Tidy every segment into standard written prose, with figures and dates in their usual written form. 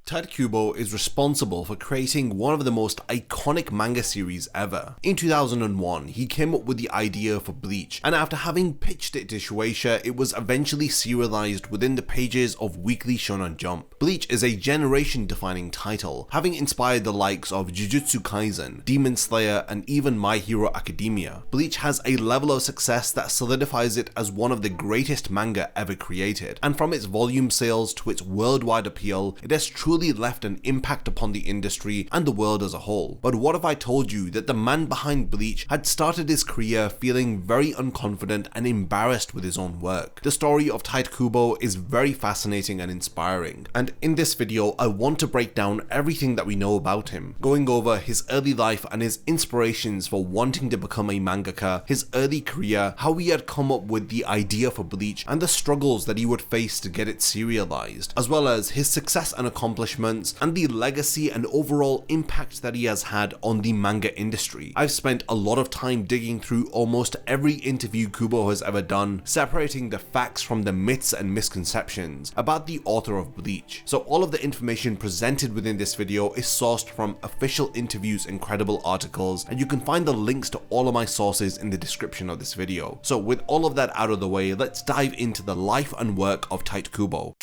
Tite Kubo is responsible for creating one of the most iconic manga series ever. In 2001, he came up with the idea for Bleach, and after having pitched it to Shueisha, it was eventually serialized within the pages of Weekly Shonen Jump. Bleach is a generation-defining title, having inspired the likes of Jujutsu Kaisen, Demon Slayer, and even My Hero Academia. Bleach has a level of success that solidifies it as one of the greatest manga ever created, and from its volume sales to its worldwide appeal, it has truly left an impact upon the industry and the world as a whole. But what if I told you that the man behind Bleach had started his career feeling very unconfident and embarrassed with his own work? The story of Tite Kubo is very fascinating and inspiring, and in this video I want to break down everything that we know about him, going over his early life and his inspirations for wanting to become a mangaka, his early career, how he had come up with the idea for Bleach, and the struggles that he would face to get it serialized, as well as his success and accomplishments and the legacy and overall impact that he has had on the manga industry. I've spent a lot of time digging through almost every interview Kubo has ever done, separating the facts from the myths and misconceptions about the author of Bleach. So all of the information presented within this video is sourced from official interviews and credible articles, and you can find the links to all of my sources in the description of this video. So with all of that out of the way, let's dive into the life and work of Tite Kubo.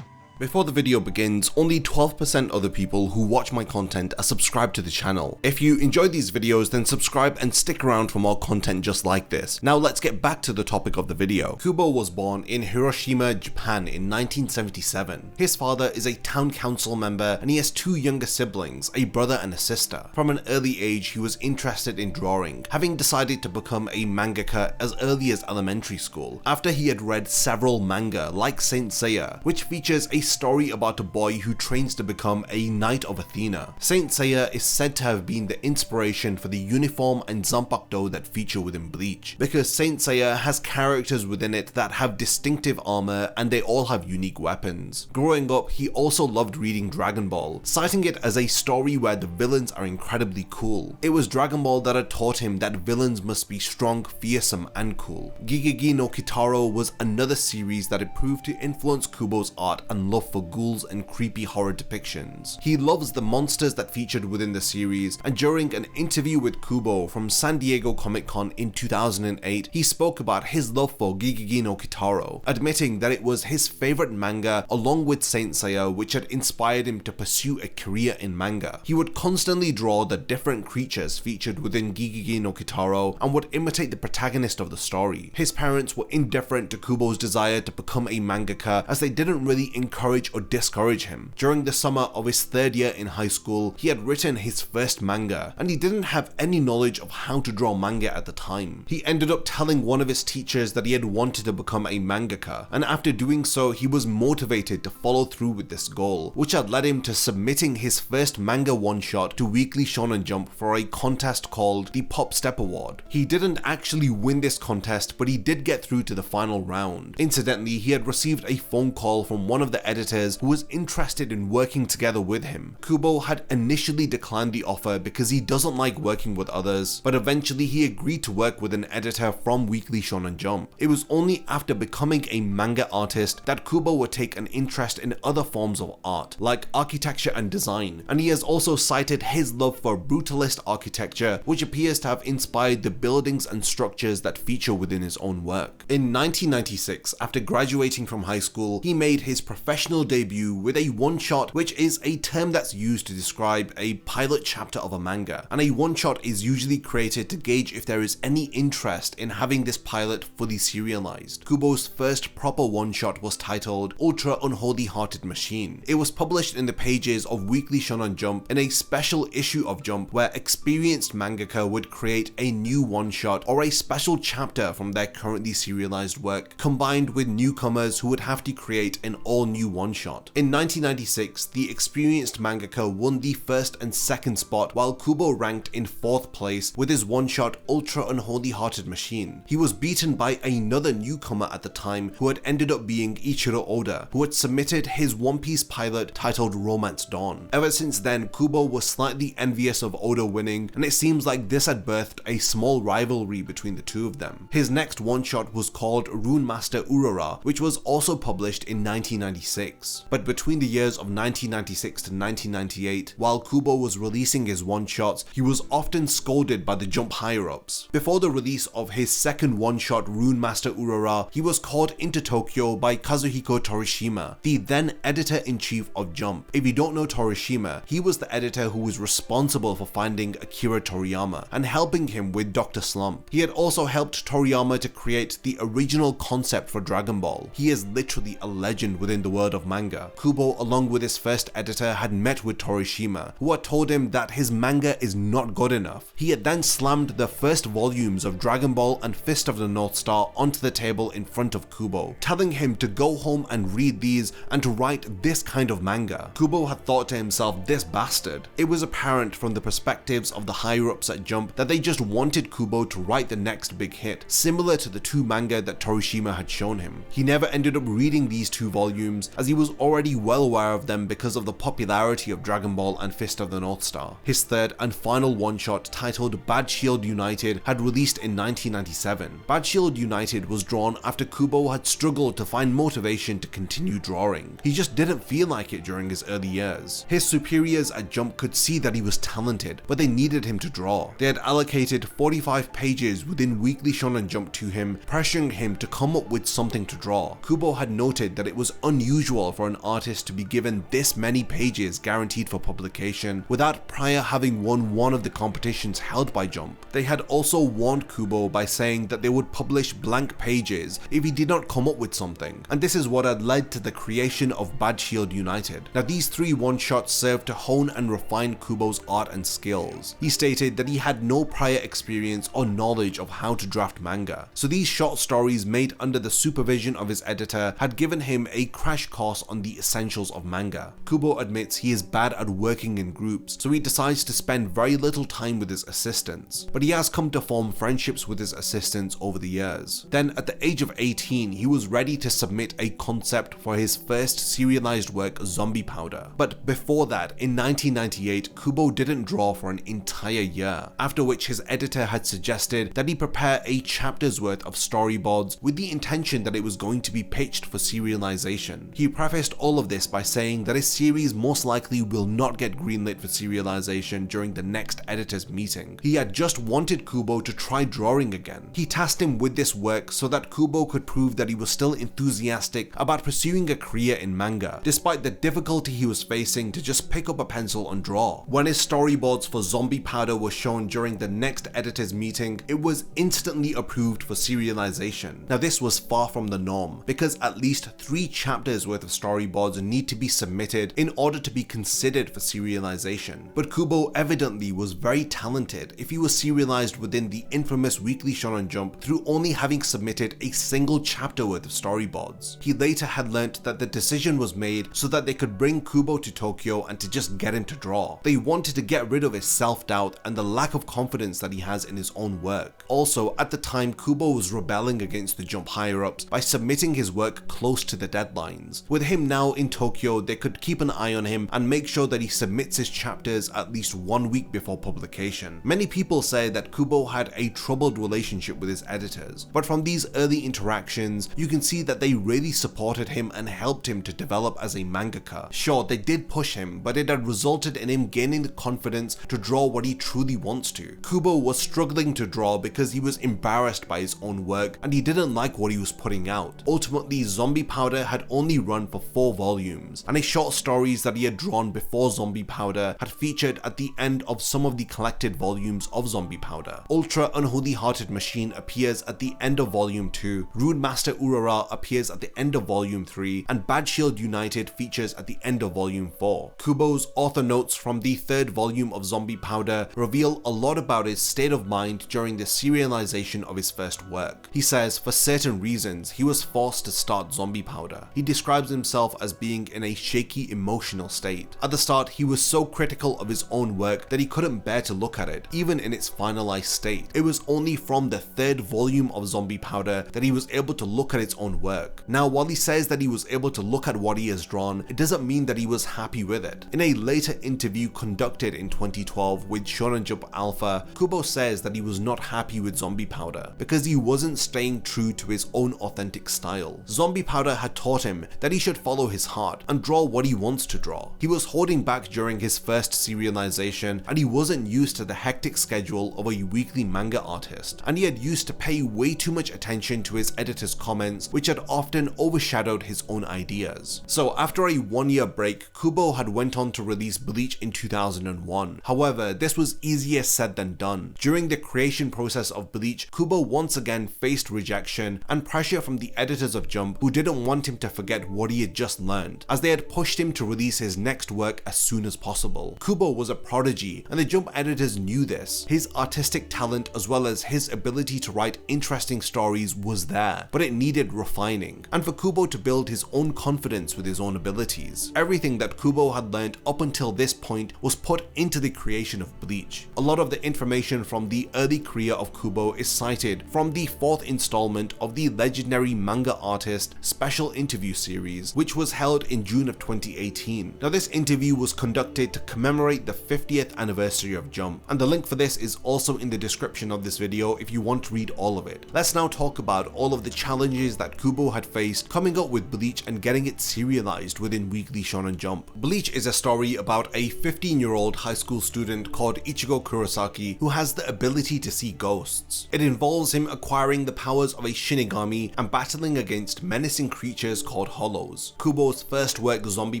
Before the video begins, only 12% of the people who watch my content are subscribed to the channel. If you enjoy these videos, then subscribe and stick around for more content just like this. Now let's get back to the topic of the video. Kubo was born in Hiroshima, Japan in 1977. His father is a town council member and he has two younger siblings, a brother and a sister. From an early age, he was interested in drawing, having decided to become a mangaka as early as elementary school, after he had read several manga like Saint Seiya, which features a story about a boy who trains to become a Knight of Athena. Saint Seiya is said to have been the inspiration for the uniform and zanpakuto that feature within Bleach, because Saint Seiya has characters within it that have distinctive armor and they all have unique weapons. Growing up, he also loved reading Dragon Ball, citing it as a story where the villains are incredibly cool. It was Dragon Ball that had taught him that villains must be strong, fearsome, and cool. Gigegi no Kitaro was another series that had proved to influence Kubo's art and love for ghouls and creepy horror depictions. He loves the monsters that featured within the series, and during an interview with Kubo from San Diego Comic-Con in 2008, he spoke about his love for Gigegi no Kitaro, admitting that it was his favorite manga along with Saint Seiya which had inspired him to pursue a career in manga. He would constantly draw the different creatures featured within Gigegi no Kitaro and would imitate the protagonist of the story. His parents were indifferent to Kubo's desire to become a mangaka, as they didn't really encourage or discourage him. During the summer of his third year in high school, he had written his first manga, and he didn't have any knowledge of how to draw manga at the time. He ended up telling one of his teachers that he had wanted to become a mangaka, and after doing so, he was motivated to follow through with this goal, which had led him to submitting his first manga one-shot to Weekly Shonen Jump for a contest called the Pop Step Award. He didn't actually win this contest, but he did get through to the final round. Incidentally, he had received a phone call from one of the editors who was interested in working together with him. Kubo had initially declined the offer because he doesn't like working with others, but eventually he agreed to work with an editor from Weekly Shonen Jump. It was only after becoming a manga artist that Kubo would take an interest in other forms of art, like architecture and design, and he has also cited his love for brutalist architecture, which appears to have inspired the buildings and structures that feature within his own work. In 1996, after graduating from high school, he made his professional debut with a one-shot, which is a term that's used to describe a pilot chapter of a manga, and a one-shot is usually created to gauge if there is any interest in having this pilot fully serialized. Kubo's first proper one-shot was titled Ultra Unholy Hearted Machine. It was published in the pages of Weekly Shonen Jump in a special issue of Jump where experienced mangaka would create a new one-shot or a special chapter from their currently serialized work, combined with newcomers who would have to create an all-new one-shot. In 1996, the experienced mangaka won the first and second spot, while Kubo ranked in 4th place with his one-shot Ultra Unholy Hearted Machine. He was beaten by another newcomer at the time who had ended up being Ichiro Oda, who had submitted his One Piece pilot titled Romance Dawn. Ever since then, Kubo was slightly envious of Oda winning, and it seems like this had birthed a small rivalry between the two of them. His next one-shot was called Rune Master Urara, which was also published in 1996. But between the years of 1996 to 1998, while Kubo was releasing his one-shots, he was often scolded by the Jump higher-ups. Before the release of his second one-shot Rune Master Urara, he was called into Tokyo by Kazuhiko Torishima, the then editor-in-chief of Jump. If you don't know Torishima, he was the editor who was responsible for finding Akira Toriyama and helping him with Dr. Slump. He had also helped Toriyama to create the original concept for Dragon Ball. He is literally a legend within the world of manga. Kubo, along with his first editor, had met with Torishima, who had told him that his manga is not good enough. He had then slammed the first volumes of Dragon Ball and Fist of the North Star onto the table in front of Kubo, telling him to go home and read these and to write this kind of manga. Kubo had thought to himself, this bastard. It was apparent from the perspectives of the higher-ups at Jump that they just wanted Kubo to write the next big hit, similar to the two manga that Torishima had shown him. He never ended up reading these two volumes, as he was already well aware of them because of the popularity of Dragon Ball and Fist of the North Star. His third and final one-shot, titled Bad Shield United, had released in 1997. Bad Shield United was drawn after Kubo had struggled to find motivation to continue drawing. He just didn't feel like it during his early years. His superiors at Jump could see that he was talented, but they needed him to draw. They had allocated 45 pages within Weekly Shonen Jump to him, pressuring him to come up with something to draw. Kubo had noted that it was unusual for an artist to be given this many pages guaranteed for publication without prior having won one of the competitions held by Jump. They had also warned Kubo by saying that they would publish blank pages if he did not come up with something, and this is what had led to the creation of Bad Shield United. Now, these three one-shots served to hone and refine Kubo's art and skills. He stated that he had no prior experience or knowledge of how to draft manga, so these short stories made under the supervision of his editor had given him a crash course on the essentials of manga. Kubo admits he is bad at working in groups, so he decides to spend very little time with his assistants, but he has come to form friendships with his assistants over the years. Then at the age of 18, he was ready to submit a concept for his first serialized work, Zombie Powder. But before that, in 1998, Kubo didn't draw for an entire year, after which his editor had suggested that he prepare a chapter's worth of storyboards with the intention that it was going to be pitched for serialization. He prefaced all of this by saying that his series most likely will not get greenlit for serialization during the next editor's meeting. He had just wanted Kubo to try drawing again. He tasked him with this work so that Kubo could prove that he was still enthusiastic about pursuing a career in manga, despite the difficulty he was facing to just pick up a pencil and draw. When his storyboards for Zombie Powder were shown during the next editor's meeting, it was instantly approved for serialization. Now, this was far from the norm, because at least 3 chapters worth of storyboards need to be submitted in order to be considered for serialization. But Kubo evidently was very talented if he was serialized within the infamous Weekly Shonen Jump through only having submitted a single chapter worth of storyboards. He later had learnt that the decision was made so that they could bring Kubo to Tokyo and to just get him to draw. They wanted to get rid of his self-doubt and the lack of confidence that he has in his own work. Also, at the time, Kubo was rebelling against the Jump higher-ups by submitting his work close to the deadlines. With him now in Tokyo, they could keep an eye on him and make sure that he submits his chapters at least 1 week before publication. Many people say that Kubo had a troubled relationship with his editors, but from these early interactions, you can see that they really supported him and helped him to develop as a mangaka. Sure, they did push him, but it had resulted in him gaining the confidence to draw what he truly wants to. Kubo was struggling to draw because he was embarrassed by his own work and he didn't like what he was putting out. Ultimately, Zombie Powder had only run for 4 volumes, and his short stories that he had drawn before Zombie Powder had featured at the end of some of the collected volumes of Zombie Powder. Ultra Unholy Hearted Machine appears at the end of volume 2, Rune Master Urara appears at the end of volume 3, and Bad Shield United features at the end of volume 4. Kubo's author notes from the 3rd volume of Zombie Powder reveal a lot about his state of mind during the serialization of his first work. He says for certain reasons he was forced to start Zombie Powder. He describes describes himself as being in a shaky emotional state. At the start, he was so critical of his own work that he couldn't bear to look at it, even in its finalized state. It was only from the third volume of Zombie Powder that he was able to look at its own work. Now, while he says that he was able to look at what he has drawn, it doesn't mean that he was happy with it. In a later interview conducted in 2012 with Shonen Jump Alpha, Kubo says that he was not happy with Zombie Powder because he wasn't staying true to his own authentic style. Zombie Powder had taught him that he should follow his heart and draw what he wants to draw. He was holding back during his first serialization, and he wasn't used to the hectic schedule of a weekly manga artist, and he had used to pay way too much attention to his editor's comments, which had often overshadowed his own ideas. So after a 1-year break, Kubo had went on to release Bleach in 2001. However, this was easier said than done. During the creation process of Bleach, Kubo once again faced rejection and pressure from the editors of Jump, who didn't want him to forget what he had just learned, as they had pushed him to release his next work as soon as possible. Kubo was a prodigy, and the Jump editors knew this. His artistic talent as well as his ability to write interesting stories was there, but it needed refining, and for Kubo to build his own confidence with his own abilities. Everything that Kubo had learned up until this point was put into the creation of Bleach. A lot of the information from the early career of Kubo is cited from the 4th installment of the legendary manga artist special interview series, which was held in June of 2018. Now, this interview was conducted to commemorate the 50th anniversary of Jump, and the link for this is also in the description of this video if you want to read all of it. Let's now talk about all of the challenges that Kubo had faced coming up with Bleach and getting it serialized within Weekly Shonen Jump. Bleach is a story about a 15-year-old high school student called Ichigo Kurosaki who has the ability to see ghosts. It involves him acquiring the powers of a Shinigami and battling against menacing creatures called Hollows. Kubo's first work, Zombie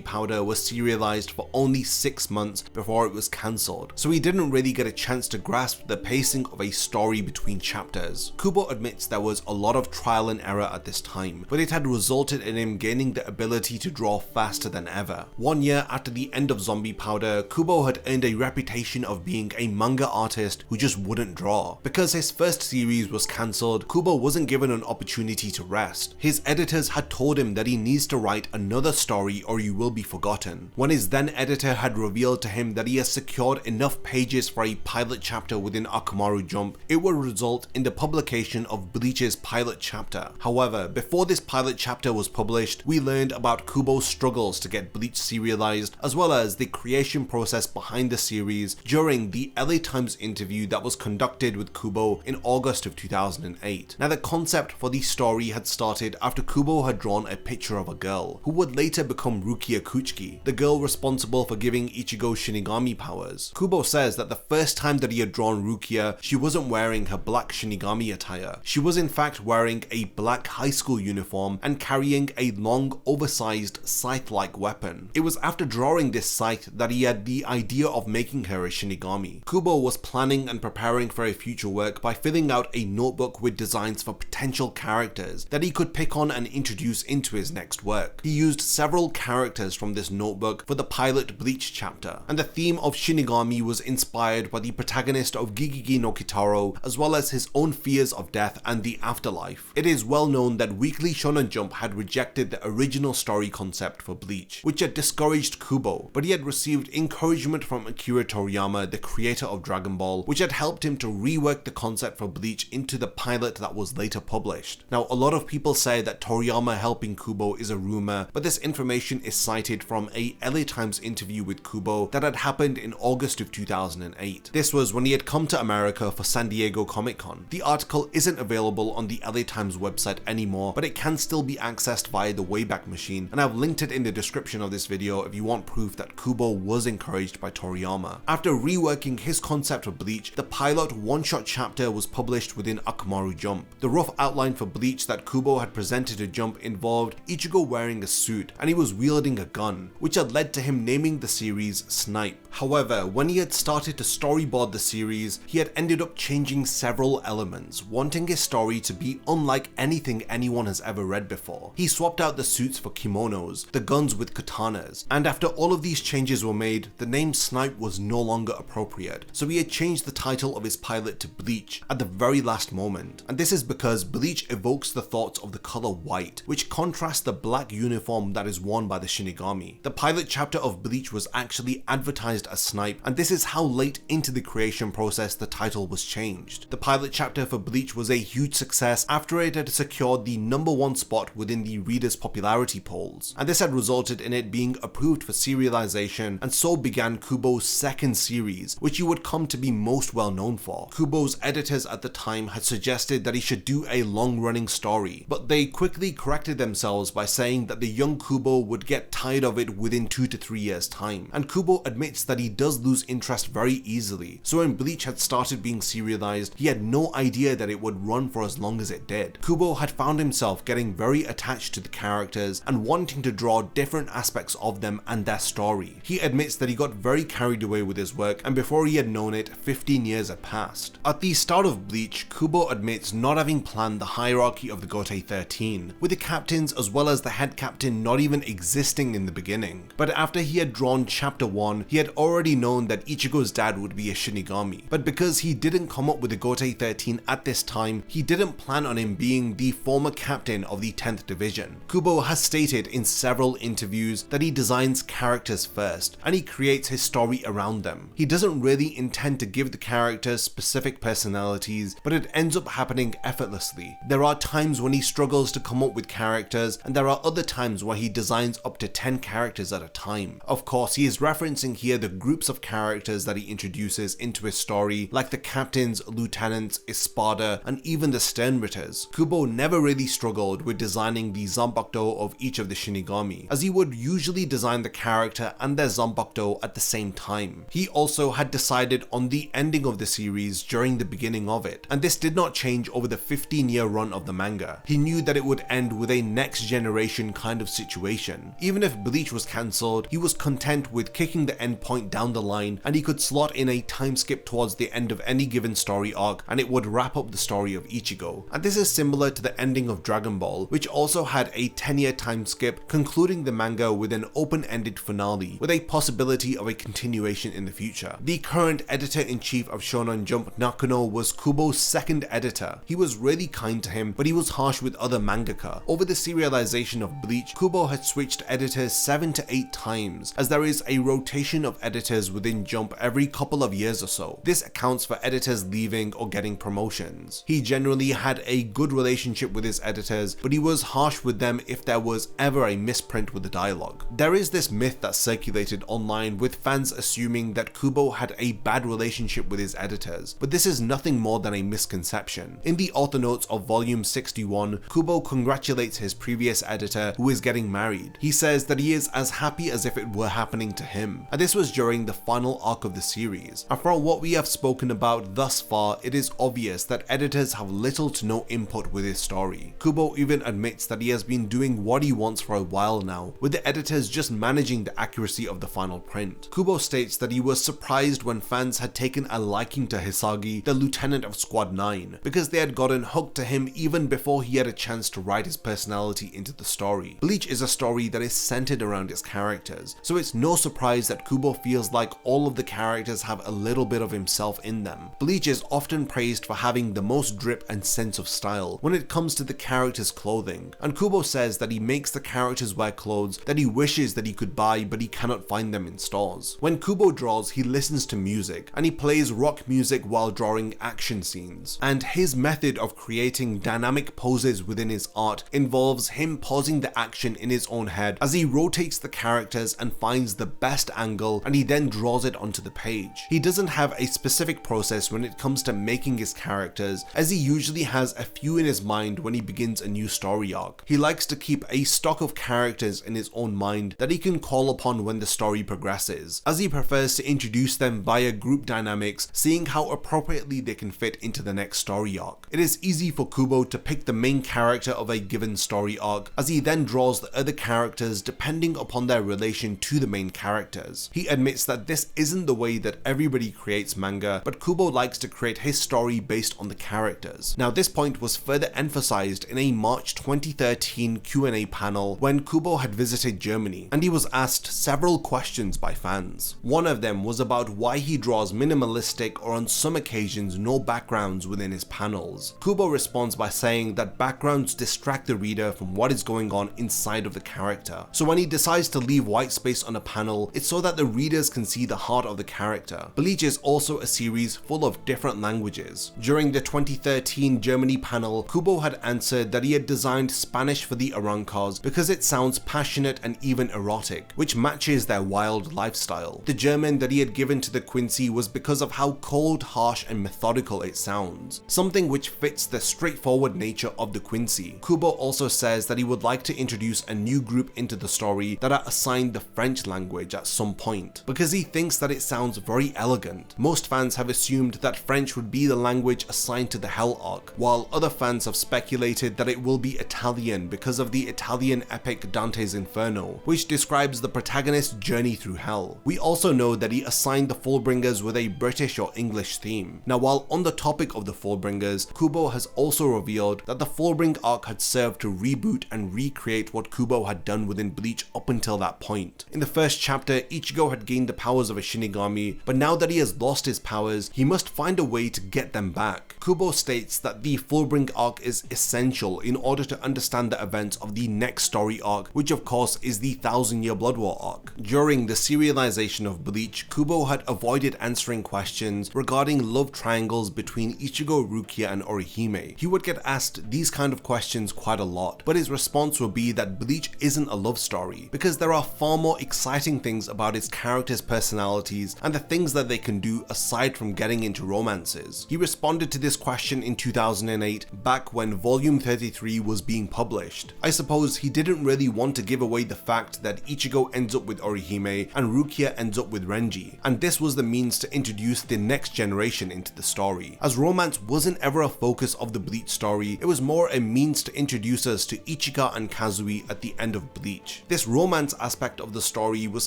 Powder, was serialized for only 6 months before it was cancelled, so he didn't really get a chance to grasp the pacing of a story between chapters. Kubo admits there was a lot of trial and error at this time, but it had resulted in him gaining the ability to draw faster than ever. 1 year after the end of Zombie Powder, Kubo had earned a reputation of being a manga artist who just wouldn't draw. Because his first series was cancelled, Kubo wasn't given an opportunity to rest. His editors had told him that he needs to write another story or you will be forgotten. When his then editor had revealed to him that he has secured enough pages for a pilot chapter within Akamaru Jump, it would result in the publication of Bleach's pilot chapter. However, before this pilot chapter was published, we learned about Kubo's struggles to get Bleach serialized, as well as the creation process behind the series during the LA Times interview that was conducted with Kubo in August of 2008. Now, the concept for the story had started after Kubo had drawn a picture of a girl, who would later become Rukia Kuchiki, the girl responsible for giving Ichigo Shinigami powers. Kubo says that the first time that he had drawn Rukia, she wasn't wearing her black Shinigami attire. She was in fact wearing a black high school uniform and carrying a long, oversized scythe-like weapon. It was after drawing this scythe that he had the idea of making her a Shinigami. Kubo was planning and preparing for a future work by filling out a notebook with designs for potential characters that he could pick on and introduce into his next work. He used several characters from this notebook for the pilot Bleach chapter, and the theme of Shinigami was inspired by the protagonist of Gigigi no Kitaro, as well as his own fears of death and the afterlife. It is well known that Weekly Shonen Jump had rejected the original story concept for Bleach, which had discouraged Kubo, but he had received encouragement from Akira Toriyama, the creator of Dragon Ball, which had helped him to rework the concept for Bleach into the pilot that was later published. Now, a lot of people say that Toriyama helping Kubo is a rumor, but this information is cited from a LA Times interview with Kubo that had happened in August of 2008. This was when he had come to America for San Diego Comic-Con. The article isn't available on the LA Times website anymore, but it can still be accessed via the Wayback Machine, and I've linked it in the description of this video if you want proof that Kubo was encouraged by Toriyama. After reworking his concept of Bleach, the pilot one-shot chapter was published within Akamaru Jump. The rough outline for Bleach that Kubo had presented to Jump involved Ichigo wearing a suit and he was wielding a gun, which had led to him naming the series Snipe. However, when he had started to storyboard the series, he had ended up changing several elements, wanting his story to be unlike anything anyone has ever read before. He swapped out the suits for kimonos, the guns with katanas, and after all of these changes were made, the name Snipe was no longer appropriate, so he had changed the title of his pilot to Bleach at the very last moment. And this is because Bleach evokes the thoughts of the color white, which contrasts the black black uniform that is worn by the Shinigami. The pilot chapter of Bleach was actually advertised as Snipe, and this is how late into the creation process the title was changed. The pilot chapter for Bleach was a huge success after it had secured the #1 spot within the readers' popularity polls, and this had resulted in it being approved for serialization, and so began Kubo's second series, which he would come to be most well known for. Kubo's editors at the time had suggested that he should do a long-running story, but they quickly corrected themselves by saying that the young Kubo would get tired of it within 2 to 3 years time, and Kubo admits that he does lose interest very easily, so when Bleach had started being serialized, he had no idea that it would run for as long as it did. Kubo had found himself getting very attached to the characters and wanting to draw different aspects of them and their story. He admits that he got very carried away with his work, and before he had known it, 15 years had passed. At the start of Bleach, Kubo admits not having planned the hierarchy of the Gotei 13, with the captains as well as the head captain not even existing in the beginning. But after he had drawn chapter 1, he had already known that Ichigo's dad would be a Shinigami, but because he didn't come up with the Gotei 13 at this time, he didn't plan on him being the former captain of the 10th division. Kubo has stated in several interviews that he designs characters first, and he creates his story around them. He doesn't really intend to give the characters specific personalities, but it ends up happening effortlessly. There are times when he struggles to come up with characters, and there are other times where he designs up to 10 characters at a time. Of course, he is referencing here the groups of characters that he introduces into his story, like the captains, lieutenants, Espada, and even the Sternritters. Kubo never really struggled with designing the Zanpakuto of each of the Shinigami, as he would usually design the character and their Zanpakuto at the same time. He also had decided on the ending of the series during the beginning of it, and this did not change over the 15-year run of the manga. He knew that it would end with a next generation kind of situation. Even if Bleach was cancelled, he was content with kicking the end point down the line, and he could slot in a time skip towards the end of any given story arc, and it would wrap up the story of Ichigo. And this is similar to the ending of Dragon Ball, which also had a 10-year time skip, concluding the manga with an open-ended finale, with a possibility of a continuation in the future. The current editor-in-chief of Shonen Jump, Nakuno, was Kubo's second editor. He was really kind to him, but he was harsh with other mangaka. Over the serialization of Bleach, Kubo had switched editors 7 to 8 times, as there is a rotation of editors within Jump every couple of years or so. This accounts for editors leaving or getting promotions. He generally had a good relationship with his editors, but he was harsh with them if there was ever a misprint with the dialogue. There is this myth that circulated online with fans assuming that Kubo had a bad relationship with his editors, but this is nothing more than a misconception. In the author notes of volume 61, Kubo congratulates his previous editor who is getting married. He says that he is as happy as if it were happening to him, and this was during the final arc of the series. And from what we have spoken about thus far, it is obvious that editors have little to no input with his story. Kubo even admits that he has been doing what he wants for a while now, with the editors just managing the accuracy of the final print. Kubo states that he was surprised when fans had taken a liking to Hisagi, the lieutenant of Squad 9, because they had gotten hooked to him even before he had a chance to write his personality into the story. Bleach is a story that is centered around its characters, so it's no surprise that Kubo feels like all of the characters have a little bit of himself in them. Bleach is often praised for having the most drip and sense of style when it comes to the characters' clothing, and Kubo says that he makes the characters wear clothes that he wishes that he could buy but he cannot find them in stores. When Kubo draws, he listens to music, and he plays rock music while drawing action scenes, and his method of creating dynamic poses within his art involves him pausing the action in his own head as he rotates the characters and finds the best angle, and he then draws it onto the page. He doesn't have a specific process when it comes to making his characters, as he usually has a few in his mind when he begins a new story arc. He likes to keep a stock of characters in his own mind that he can call upon when the story progresses, as he prefers to introduce them via group dynamics, seeing how appropriately they can fit into the next story arc. It is easy for Kubo to pick the main character of a given story arc, as he then draws the other characters depending upon their relation to the main characters. He admits that this isn't the way that everybody creates manga, but Kubo likes to create his story based on the characters. Now, this point was further emphasized in a March 2013 Q&A panel when Kubo had visited Germany, and he was asked several questions by fans. One of them was about why he draws minimalistic or on some occasions no backgrounds within his panels. Kubo responds by saying that backgrounds distract the reader from what is going going on inside of the character. So when he decides to leave white space on a panel, it's so that the readers can see the heart of the character. Bleach is also a series full of different languages. During the 2013 Germany panel, Kubo had answered that he had designed Spanish for the Arancas because it sounds passionate and even erotic, which matches their wild lifestyle. The German that he had given to the Quincy was because of how cold, harsh and methodical it sounds, something which fits the straightforward nature of the Quincy. Kubo also says that he would like to introduce a new group into the story that are assigned the French language at some point, because he thinks that it sounds very elegant. Most fans have assumed that French would be the language assigned to the Hell arc, while other fans have speculated that it will be Italian because of the Italian epic Dante's Inferno, which describes the protagonist's journey through hell. We also know that he assigned the Fullbringers with a British or English theme. Now, while on the topic of the Fullbringers, Kubo has also revealed that the Fullbring arc had served to reboot and recreate what Kubo had done within Bleach up until that point. In the first chapter, Ichigo had gained the powers of a Shinigami, but now that he has lost his powers, he must find a way to get them back. Kubo states that the Fullbring arc is essential in order to understand the events of the next story arc, which of course is the 1000-Year Blood War arc. During the serialization of Bleach, Kubo had avoided answering questions regarding love triangles between Ichigo, Rukia and Orihime. He would get asked these kind of questions quite a lot, but his response would be that Bleach isn't a love story, because there are far more exciting things about its characters' personalities and the things that they can do aside from getting into romances. He responded to this question in 2008, back when Volume 33 was being published. I suppose he didn't really want to give away the fact that Ichigo ends up with Orihime and Rukia ends up with Renji, and this was the means to introduce the next generation into the story. As romance wasn't ever a focus of the Bleach story, it was more a means to introduce us to Ichika and Kazui at the end of Bleach. This romance aspect of the story was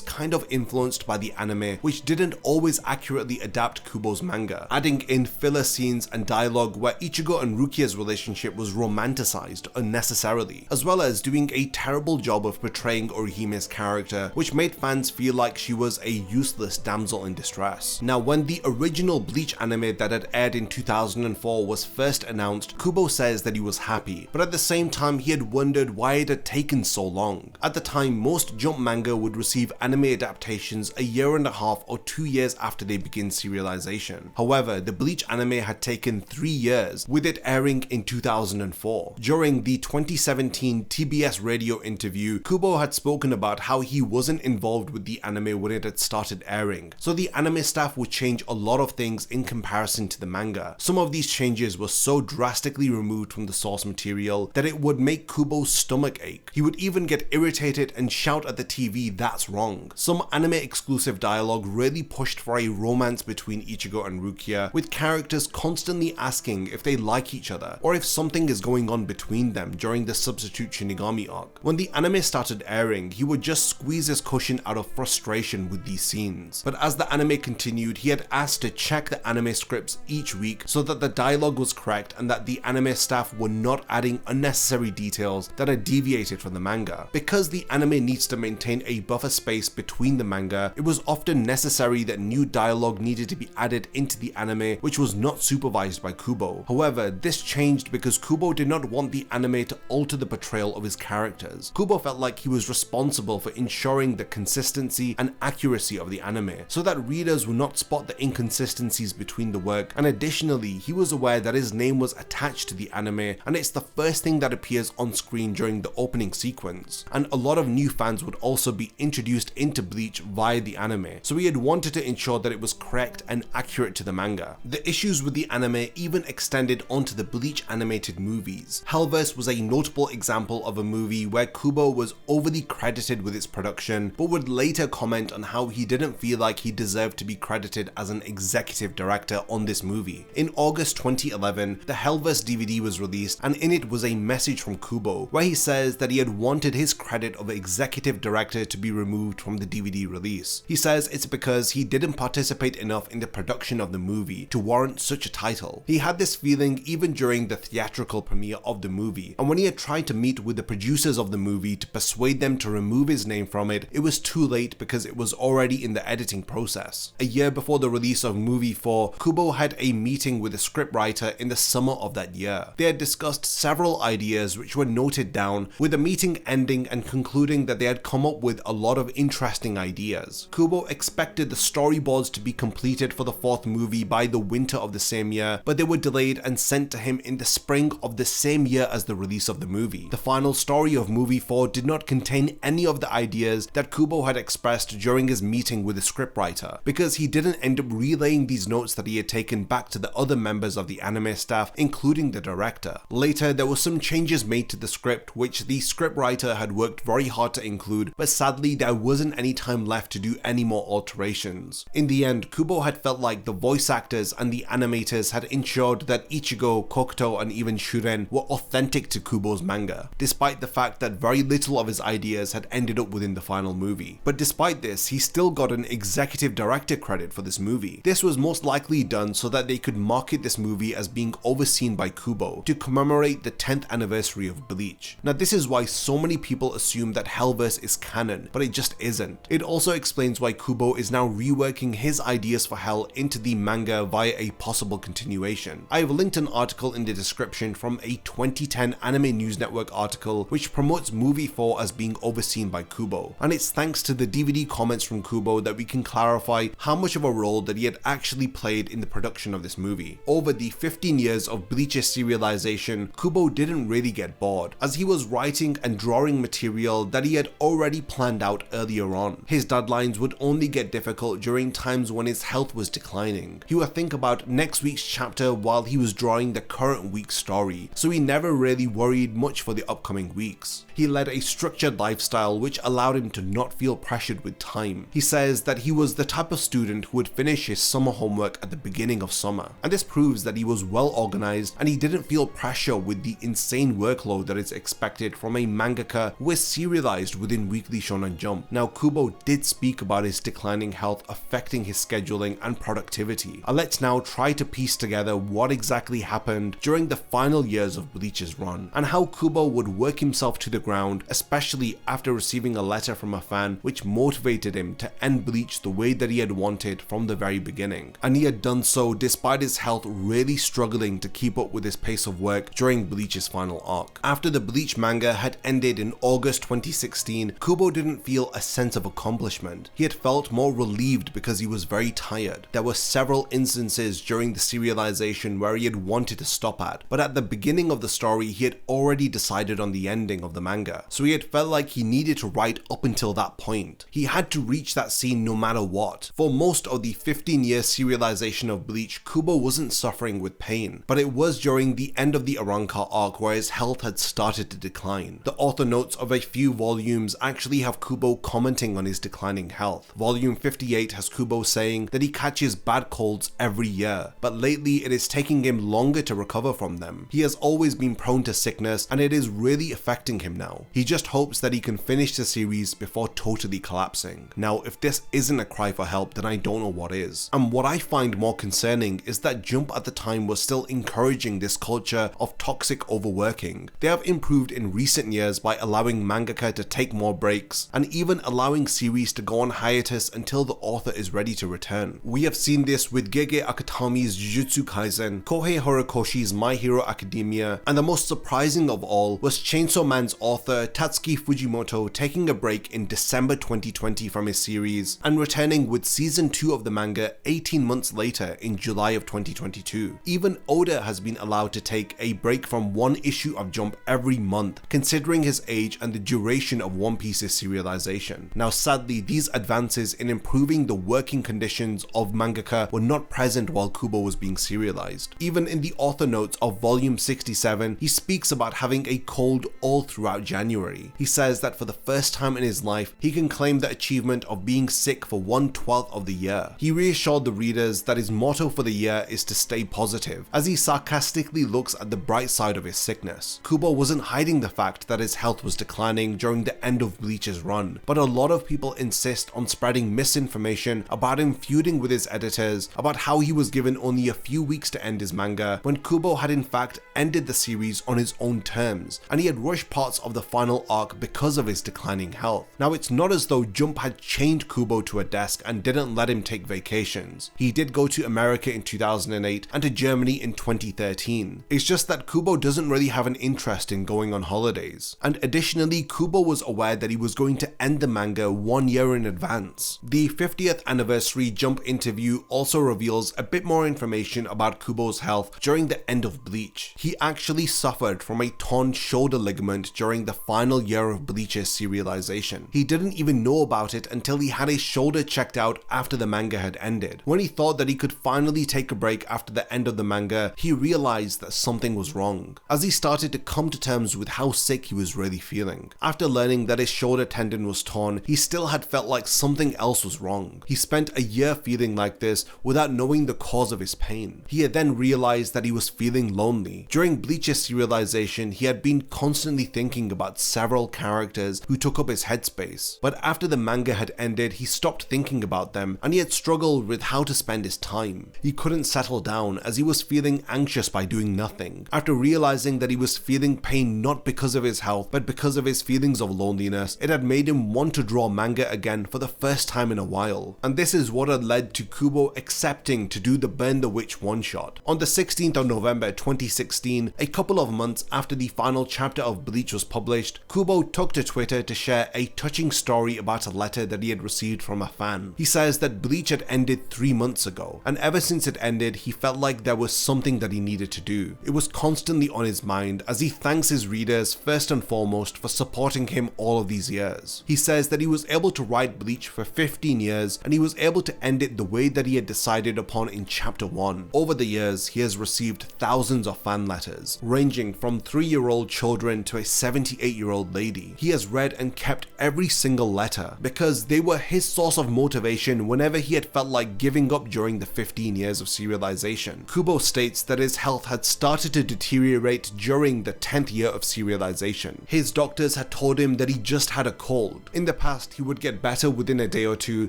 kind of influenced by the anime, which didn't always accurately adapt Kubo's manga, adding in filler scenes and dialogue where Ichigo and Rukia's relationship was romanticized unnecessarily, as well as doing a terrible job of portraying Orihime's character, which made fans feel like she was a useless damsel in distress. Now, when the original Bleach anime that had aired in 2004 was first announced, Kubo says that he was happy, but at the same time he had wondered why it had taken so long. At the time, most Jump manga would receive anime adaptations a year and a half or 2 years after they begin serialization. However, the Bleach anime had taken 3 years, with it airing in 2004. During the 2017 TBS radio interview, Kubo had spoken about how he wasn't involved with the anime when it had started airing, so the anime staff would change a lot of things in comparison to the manga. Some of these changes were so drastically removed from the source material that it would make Kubo's stomach ache. He would even get irritated and shout at the TV, "That's wrong." Some anime exclusive dialogue really pushed for a romance between Ichigo and Rukia, with characters constantly asking if they like each other or if something is going on between them during the Substitute Shinigami arc. When the anime started airing, he would just squeeze his cushion out of frustration with these scenes. But as the anime continued, he had asked to check the anime scripts each week so that the dialogue was correct and that the anime staff were not adding unnecessary details that are deviated from the manga. Because the anime needs to maintain a buffer space between the manga, it was often necessary that new dialogue needed to be added into the anime, which was not supervised by Kubo. However, this changed because Kubo did not want the anime to alter the portrayal of his characters. Kubo felt like he was responsible for ensuring the consistency and accuracy of the anime, so that readers would not spot the inconsistencies between the work, and additionally, he was aware that his name was attached to the anime, and it's the first thing that appears on screen during the opening sequence, and a lot of new fans would also be introduced into Bleach via the anime, so he had wanted to ensure that it was correct and accurate to the manga. The issues with the anime even extended onto the Bleach animated movies. Hellverse was a notable example of a movie where Kubo was overly credited with its production, but would later comment on how he didn't feel like he deserved to be credited as an executive director on this movie. In August 2011, the Hellverse DVD was released, and in it was a message from Kubo where he says that he had wanted his credit of executive director to be removed from the DVD release. He says it's because he didn't participate enough in the production of the movie to warrant such a title. He had this feeling even during the theatrical premiere of the movie, and when he had tried to meet with the producers of the movie to persuade them to remove his name from it, it was too late because it was already in the editing process. A year before the release of movie 4, Kubo had a meeting with the scriptwriter in the summer of that year. They had discussed several ideas which were noted down, with the meeting ending and concluding that they had come up with a lot of interesting ideas. Kubo expected the storyboards to be completed for the fourth movie by the winter of the same year, but they were delayed and sent to him in the spring of the same year as the release of the movie. The final story of movie 4 did not contain any of the ideas that Kubo had expressed during his meeting with the scriptwriter, because he didn't end up relaying these notes that he had taken back to the other members of the anime staff, including the director. Later, there were some changes made to the script which the scriptwriter had worked very hard to include, but sadly there wasn't any time left to do any more alterations. In the end, Kubo had felt like the voice actors and the animators had ensured that Ichigo, Kokuto, and even Shuren were authentic to Kubo's manga, despite the fact that very little of his ideas had ended up within the final movie. But despite this, he still got an executive director credit for this movie. This was most likely done so that they could market this movie as being overseen by Kubo to commemorate the 10th anniversary of Bleach. Now this is why so many people assume that Hellverse is canon, but it just isn't. It also explains why Kubo is now reworking his ideas for Hell into the manga via a possible continuation. I have linked an article in the description from a 2010 AnimeNewsNetwork article which promotes movie 4 as being overseen by Kubo, and it's thanks to the DVD comments from Kubo that we can clarify how much of a role that he had actually played in the production of this movie. Over the 15 years of Bleach's serialization, Kubo didn't really get bored, as he was writing and drawing material that he had already planned out earlier on. His deadlines would only get difficult during times when his health was declining. He would think about next week's chapter while he was drawing the current week's story, so he never really worried much for the upcoming weeks. He led a structured lifestyle which allowed him to not feel pressured with time. He says that he was the type of student who would finish his summer homework at the beginning of summer, and this proves that he was well organized and he didn't feel pressure with the insane workload that is expected from a mangaka who is serialized within Weekly Shonen Jump. Now Kubo did speak about his declining health affecting his scheduling and productivity, and let's now try to piece together what exactly happened during the final years of Bleach's run, and how Kubo would work himself to the ground, especially after receiving a letter from a fan which motivated him to end Bleach the way that he had wanted from the very beginning. And he had done so despite his health really struggling to keep up with his pace of work during Bleach's final arc. After the Bleach manga had ended in August 2016, Kubo didn't feel a sense of accomplishment. He had felt more relieved because he was very tired. There were several instances during the serialization where he had wanted to stop at, but at the beginning of the story he had already decided on the ending of the manga, so he had felt like he needed to write up until that point. He had to reach that scene no matter what. For most of the 15-year serialization of Bleach, Kubo wasn't suffering with pain, but it was during the end of the Arrancar arc where his health had started to decline. The author notes of a few volumes actually have Kubo commenting on his declining health. Volume 58 has Kubo saying that he catches bad colds every year, but lately it is taking him longer to recover from them. He has always been prone to sickness and it is really affecting him now. He just hopes that he can finish the series before totally collapsing. Now, if this isn't a cry for help, then I don't know what is. And what I find more concerning is that Jump at the time was still encouraging this culture of toxic overworking. They have improved in recent years by allowing mangaka to take more breaks, and even allowing series to go on hiatus until the author is ready to return. We have seen this with Gege Akutami's Jujutsu Kaisen, Kohei Horikoshi's My Hero Academia, and the most surprising of all was Chainsaw Man's author Tatsuki Fujimoto taking a break in December 2020 from his series and returning with season 2 of the manga 18 months later in July of 2022. Even Oda has been allowed to take a break from one issue of Jump every month, considering his age and the duration of One Piece's serialization. Now sadly, these advances in improving the working conditions of mangaka were not present while Kubo was being serialized. Even in the author notes of volume 67, he speaks about having a cold all throughout January. He says that for the first time in his life, he can claim the achievement of being sick for 1/12 of the year. He reassured the readers that his motto for the year is to stay positive, as he sarcastically looks at the bright side of his sickness. Kubo wasn't hiding the fact that his health was declining during the end of Bleach's run, but a lot of people insist on spreading misinformation about him feuding with his editors, about how he was given only a few weeks to end his manga, when Kubo had in fact ended the series on his own terms, and he had rushed parts of the final arc because of his declining health. Now it's not as though Jump had chained Kubo to a desk and didn't let him take vacations. He did go to America in 2008 and to Germany in 2013. It's just that Kubo doesn't really have an interest in going going on holidays. And additionally, Kubo was aware that he was going to end the manga 1 year in advance. The 50th anniversary Jump interview also reveals a bit more information about Kubo's health during the end of Bleach. He actually suffered from a torn shoulder ligament during the final year of Bleach's serialization. He didn't even know about it until he had his shoulder checked out after the manga had ended. When he thought that he could finally take a break after the end of the manga, he realized that something was wrong, as he started to come to terms with how sick he was really feeling. After learning that his shoulder tendon was torn, he still had felt like something else was wrong. He spent a year feeling like this without knowing the cause of his pain. He had then realized that he was feeling lonely. During Bleach's serialization, he had been constantly thinking about several characters who took up his headspace, but after the manga had ended, he stopped thinking about them, and he had struggled with how to spend his time. He couldn't settle down as he was feeling anxious by doing nothing. After realizing that he was feeling pain not because of his health, but because of his feelings of loneliness, it had made him want to draw manga again for the first time in a while. And this is what had led to Kubo accepting to do the Burn the Witch one-shot. On the 16th of November 2016, a couple of months after the final chapter of Bleach was published, Kubo took to Twitter to share a touching story about a letter that he had received from a fan. He says that Bleach had ended 3 months ago, and ever since it ended, he felt like there was something that he needed to do. It was constantly on his mind as he thanks his readers first and foremost for supporting him all of these years. He says that he was able to write Bleach for 15 years and he was able to end it the way that he had decided upon in chapter 1. Over the years, he has received thousands of fan letters, ranging from 3-year-old children to a 78-year-old lady. He has read and kept every single letter because they were his source of motivation whenever he had felt like giving up during the 15 years of serialization. Kubo states that his health had started to deteriorate during the 10th year of serialization. His doctors had told him that he just had a cold. In the past, he would get better within a day or two,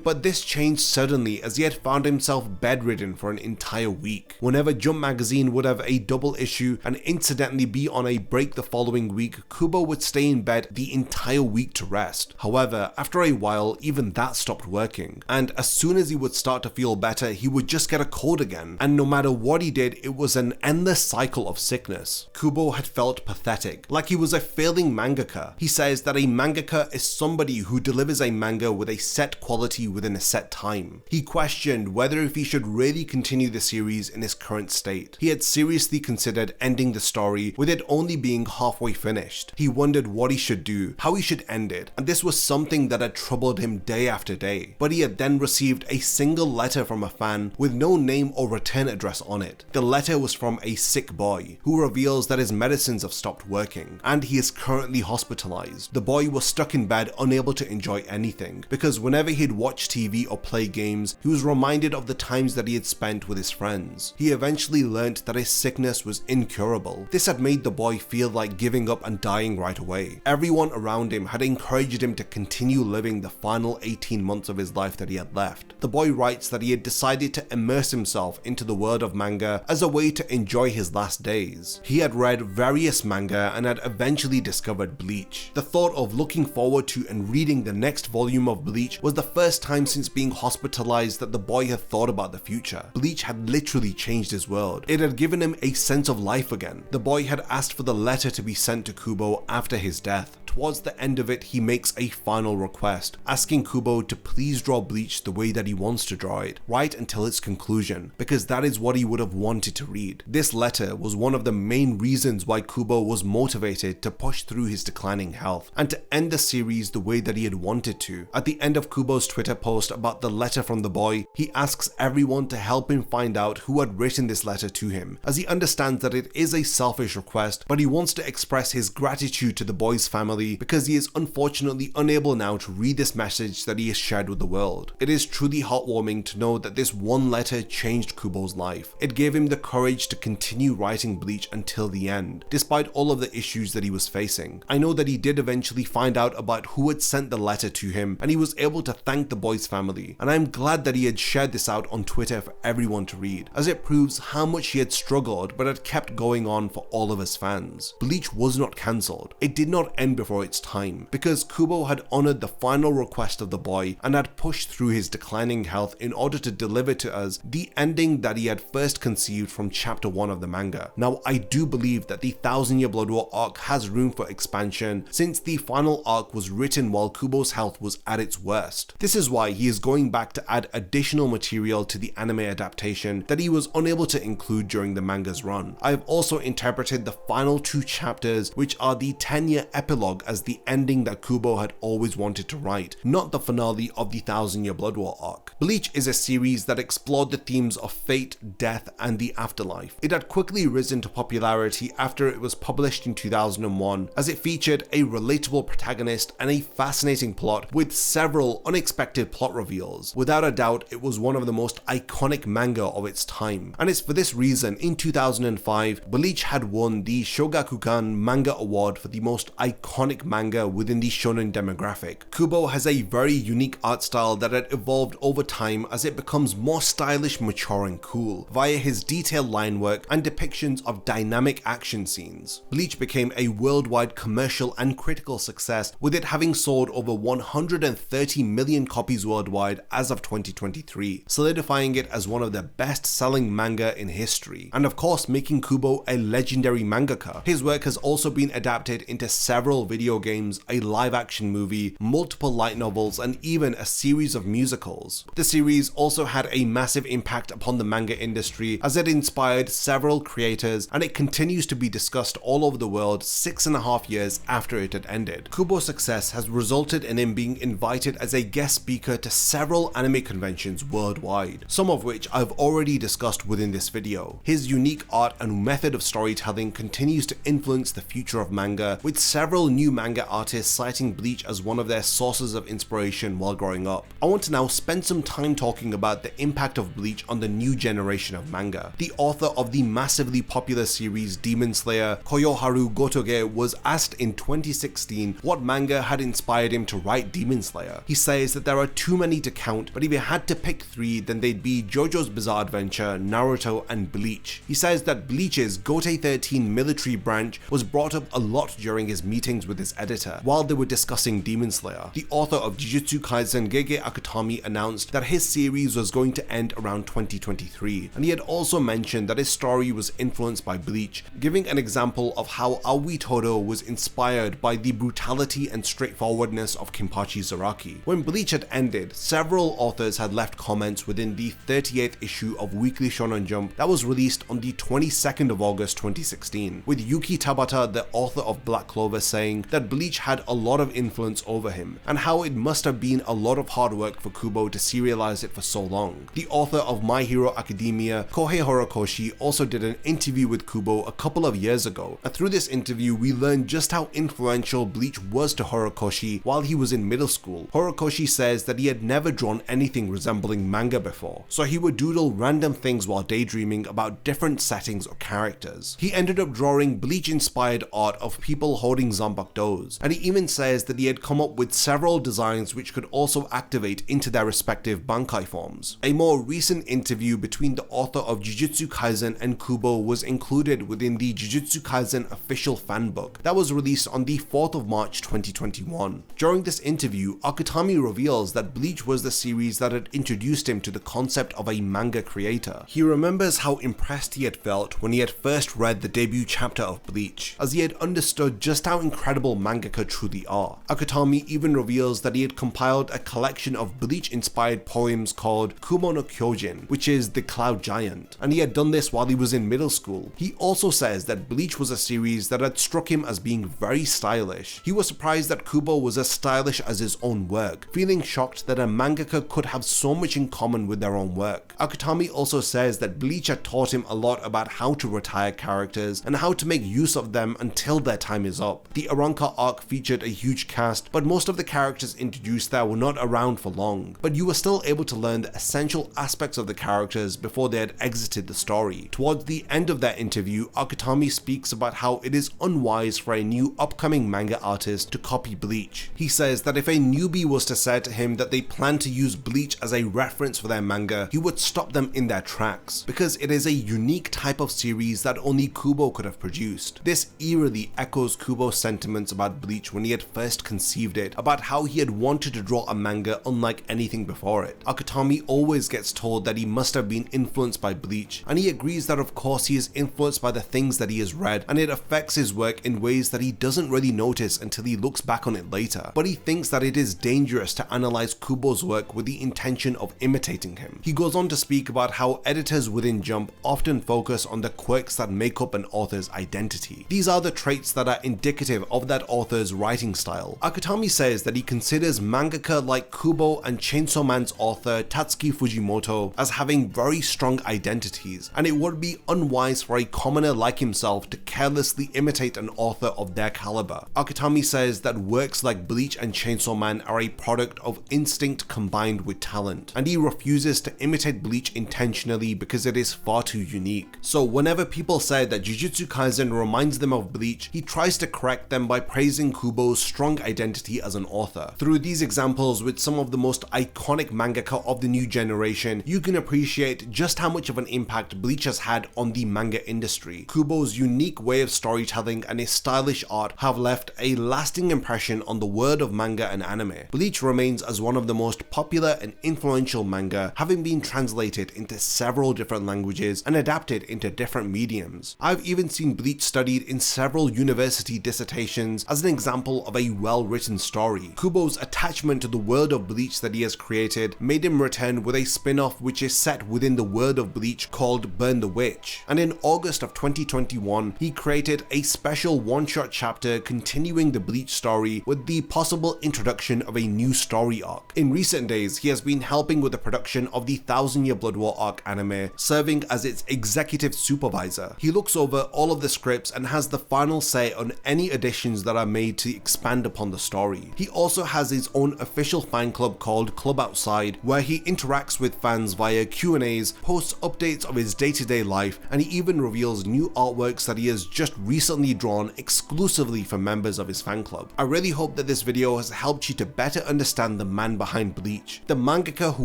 but this changed suddenly as he had found himself bedridden for an entire week. Whenever Jump magazine would have a double issue and incidentally be on a break the following week, Kubo would stay in bed the entire week to rest. However, after a while, even that stopped working, and as soon as he would start to feel better, he would just get a cold again, and no matter what he did, it was an endless cycle of sickness. Kubo had felt pathetic, like he was a failing mangaka. He says that a mangaka is somebody who delivers a manga with a set quality within a set time. He questioned whether if he should really continue the series in his current state. He had seriously considered ending the story with it only being halfway finished. He wondered what he should do, how he should end it, and this was something that had troubled him day after day. But he had then received a single letter from a fan with no name or return address on it. The letter was from a sick boy who reveals that his medicines have stopped working and he is currently hospitalized. The boy was stuck in bed unable to enjoy anything because whenever he'd watch TV or play games, he was reminded of the times that he had spent with his friends. He eventually learnt that his sickness was incurable. This had made the boy feel like giving up and dying right away. Everyone around him had encouraged him to continue living the final 18 months of his life that he had left. The boy writes that he had decided to immerse himself into the world of manga as a way to enjoy his last days. He had read various manga and had eventually discovered Bleach. The thought of looking forward to and reading the next volume of Bleach was the first time since being hospitalized that the boy had thought about the future. Bleach had literally changed his world. It had given him a sense of life again. The boy had asked for the letter to be sent to Kubo after his death. Towards the end of it, he makes a final request, asking Kubo to please draw Bleach the way that he wants to draw it, right until its conclusion, because that is what he would have wanted to read. This letter was one of the main reasons why Kubo was motivated to push through his declining health, and to end the series the way that he had wanted to. At the end of Kubo's Twitter post about the letter from the boy, he asks everyone to help him find out who had written this letter to him, as he understands that it is a selfish request, but he wants to express his gratitude to the boy's family because he is unfortunately unable now to read this message that he has shared with the world. It is truly heartwarming to know that this one letter changed Kubo's life. It gave him the courage to continue writing Bleach until the end, despite all of the issues that he was facing. I know that he did eventually find out about who had sent the letter to him, and he was able to thank the boy's family, and I'm glad that he had shared this out on Twitter for everyone to read, as it proves how much he had struggled but had kept going on for all of his fans. Bleach was not cancelled. It did not end before before its time, because Kubo had honored the final request of the boy and had pushed through his declining health in order to deliver to us the ending that he had first conceived from chapter 1 of the manga. Now, I do believe that the 1000-Year Blood War arc has room for expansion, since the final arc was written while Kubo's health was at its worst. This is why he is going back to add additional material to the anime adaptation that he was unable to include during the manga's run. I have also interpreted the final 2 chapters, which are the 10-year epilogue, as the ending that Kubo had always wanted to write, not the finale of the 1000-Year Blood War arc. Bleach is a series that explored the themes of fate, death, and the afterlife. It had quickly risen to popularity after it was published in 2001, as it featured a relatable protagonist and a fascinating plot with several unexpected plot reveals. Without a doubt, it was one of the most iconic manga of its time, and it's for this reason in 2005, Bleach had won the Shogakukan Manga Award for the most iconic manga within the shonen demographic. Kubo has a very unique art style that had evolved over time as it becomes more stylish, mature, and cool via his detailed line work and depictions of dynamic action scenes. Bleach became a worldwide commercial and critical success, with it having sold over 130 million copies worldwide as of 2023, solidifying it as one of the best-selling manga in history, and of course making Kubo a legendary mangaka. His work has also been adapted into several video games, a live-action movie, multiple light novels, and even a series of musicals. The series also had a massive impact upon the manga industry, as it inspired several creators, and it continues to be discussed all over the world 6.5 years after it had ended. Kubo's success has resulted in him being invited as a guest speaker to several anime conventions worldwide, some of which I've already discussed within this video. His unique art and method of storytelling continues to influence the future of manga, with several new manga artists citing Bleach as one of their sources of inspiration while growing up. I want to now spend some time talking about the impact of Bleach on the new generation of manga. The author of the massively popular series Demon Slayer, Koyoharu Gotoge, was asked in 2016 what manga had inspired him to write Demon Slayer. He says that there are too many to count, but if he had to pick 3, then they'd be JoJo's Bizarre Adventure, Naruto, and Bleach. He says that Bleach's Gote 13 military branch was brought up a lot during his meetings with his editor while they were discussing Demon Slayer. The author of Jujutsu Kaisen Gege Akutami announced that his series was going to end around 2023, and he had also mentioned that his story was influenced by Bleach, giving an example of how Aoi Todo was inspired by the brutality and straightforwardness of Kenpachi Zaraki. When Bleach had ended, several authors had left comments within the 38th issue of Weekly Shonen Jump that was released on the 22nd of August 2016, with Yuki Tabata, the author of Black Clover, saying that Bleach had a lot of influence over him, and how it must have been a lot of hard work for Kubo to serialize it for so long. The author of My Hero Academia, Kohei Horikoshi, also did an interview with Kubo a couple of years ago, and through this interview we learned just how influential Bleach was to Horikoshi while he was in middle school. Horikoshi says that he had never drawn anything resembling manga before, so he would doodle random things while daydreaming about different settings or characters. He ended up drawing Bleach-inspired art of people holding Zanbakudos, and he even says that he had come up with several designs which could also activate into their respective Bankai forms. A more recent interview between the author of Jujutsu Kaisen and Kubo was included within the Jujutsu Kaisen official fan book that was released on the 4th of March 2021. During this interview, Akutami reveals that Bleach was the series that had introduced him to the concept of a manga creator. He remembers how impressed he had felt when he had first read the debut chapter of Bleach, as he had understood just how incredible mangaka truly are. Akutami even reveals that he had compiled a collection of Bleach-inspired poems called Kumo no Kyojin, which is the Cloud Giant, and he had done this while he was in middle school. He also says that Bleach was a series that had struck him as being very stylish. He was surprised that Kubo was as stylish as his own work, feeling shocked that a mangaka could have so much in common with their own work. Akutami also says that Bleach had taught him a lot about how to retire characters and how to make use of them until their time is up. The Arrancar arc featured a huge cast, but most of the characters introduced there were not around for long, but you were still able to learn the essential aspects of the characters before they had exited the story. Towards the end of that interview, Akutami speaks about how it is unwise for a new upcoming manga artist to copy Bleach. He says that if a newbie was to say to him that they plan to use Bleach as a reference for their manga, he would stop them in their tracks, because it is a unique type of series that only Kubo could have produced. This eerily echoes Kubo's sentiment sentiments about Bleach when he had first conceived it, about how he had wanted to draw a manga unlike anything before it. Akutami always gets told that he must have been influenced by Bleach, and he agrees that of course he is influenced by the things that he has read, and it affects his work in ways that he doesn't really notice until he looks back on it later. But he thinks that it is dangerous to analyze Kubo's work with the intention of imitating him. He goes on to speak about how editors within Jump often focus on the quirks that make up an author's identity. These are the traits that are indicative of that author's writing style. Akutami says that he considers mangaka like Kubo and Chainsaw Man's author Tatsuki Fujimoto as having very strong identities, and it would be unwise for a commoner like himself to carelessly imitate an author of their caliber. Akutami says that works like Bleach and Chainsaw Man are a product of instinct combined with talent, and he refuses to imitate Bleach intentionally because it is far too unique. So whenever people say that Jujutsu Kaisen reminds them of Bleach, he tries to correct them by praising Kubo's strong identity as an author. Through these examples with some of the most iconic mangaka of the new generation, you can appreciate just how much of an impact Bleach has had on the manga industry. Kubo's unique way of storytelling and his stylish art have left a lasting impression on the world of manga and anime. Bleach remains as one of the most popular and influential manga, having been translated into several different languages and adapted into different mediums. I've even seen Bleach studied in several university dissertations as an example of a well-written story. Kubo's attachment to the world of Bleach that he has created made him return with a spin-off which is set within the world of Bleach called Burn the Witch, and in August of 2021 he created a special one-shot chapter continuing the Bleach story with the possible introduction of a new story arc. In recent days he has been helping with the production of the 1000 Year Blood War arc anime, serving as its executive supervisor. He looks over all of the scripts and has the final say on any additions that are made to expand upon the story. He also has his own official fan club called Club Outside, where he interacts with fans via Q&As, posts updates of his day-to-day life, and he even reveals new artworks that he has just recently drawn exclusively for members of his fan club. I really hope that this video has helped you to better understand the man behind Bleach, the mangaka who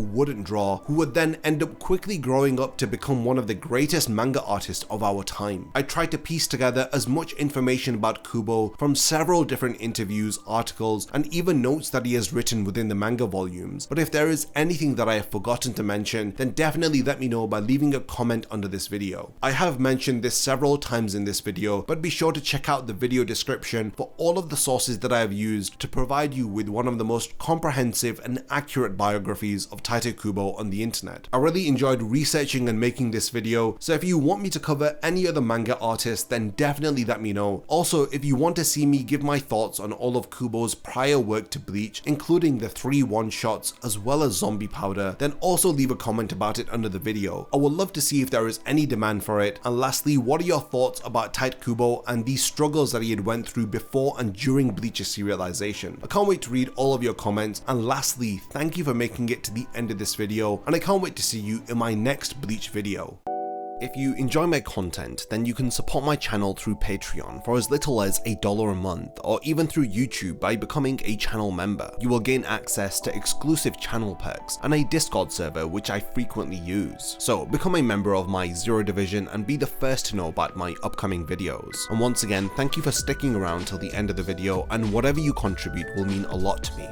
wouldn't draw, who would then end up quickly growing up to become one of the greatest manga artists of our time. I tried to piece together as much information about Kubo from several different interviews, articles, and even notes that he has written within the manga volumes, but if there is anything that I have forgotten to mention, then definitely let me know by leaving a comment under this video. I have mentioned this several times in this video, but be sure to check out the video description for all of the sources that I have used to provide you with one of the most comprehensive and accurate biographies of Tite Kubo on the internet. I really enjoyed researching and making this video, so if you want me to cover any other manga artist, then definitely let me know. Also, if you want to see me give my thoughts on all of Kubo's prior work to Bleach, including the 3 one-shots as well as Zombie Powder, then also leave a comment about it under the video. I would love to see if there is any demand for it. And lastly, what are your thoughts about Tite Kubo and the struggles that he had went through before and during Bleach's serialization? I can't wait to read all of your comments, and lastly, thank you for making it to the end of this video, and I can't wait to see you in my next Bleach video. If you enjoy my content, then you can support my channel through Patreon for as little as $1 a month, or even through YouTube by becoming a channel member. You will gain access to exclusive channel perks and a Discord server which I frequently use. So become a member of my Zero Division and be the first to know about my upcoming videos. And once again, thank you for sticking around till the end of the video, and whatever you contribute will mean a lot to me.